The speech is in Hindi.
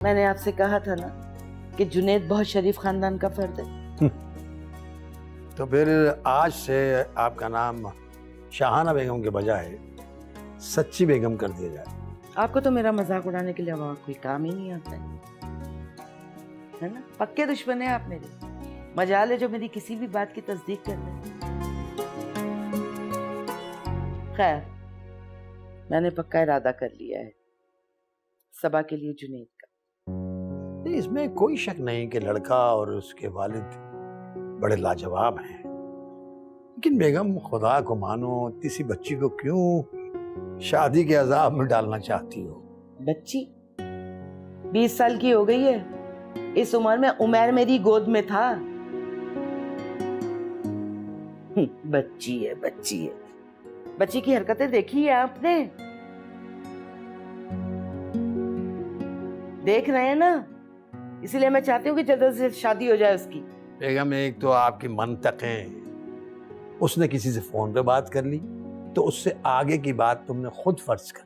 मैंने आपसे कहा था ना कि जुनैद बहुत शरीफ खानदान का फर्द है। तो फिर आज से आपका नाम शाहाना बेगम के बजाय सच्ची बेगम कर दिया जाए। आपको तो मेरा मजाक उड़ाने के लिए और कोई काम ही नहीं आता है ना? पक्के दुश्मन है आप मेरे। मजाल है जो मेरी किसी भी बात की तस्दीक कर ले। खैर, मैंने पक्का इरादा कर लिया है सबा के लिए जुनैद का। नहीं, इसमें कोई शक नहीं कि लड़का और उसके वालिद बड़े लाजवाब हैं, लेकिन बेगम खुदा को मानो, किसी बच्ची को क्यों शादी के अजाब में डालना चाहती हो? बच्ची 20 साल की हो गई है। इस उम्र में उमर मेरी गोद में था। बच्ची है, बच्ची है। बच्ची की हरकतें देखी है आपने? देख रहे हैं ना, इसीलिए मैं चाहती हूँ कि जल्द से शादी हो जाए उसकी। बेगम, एक तो आपकी मंतकें, उसने किसी से फोन पे बात कर ली तो उससे आगे की बात तुमने खुद फर्ज कर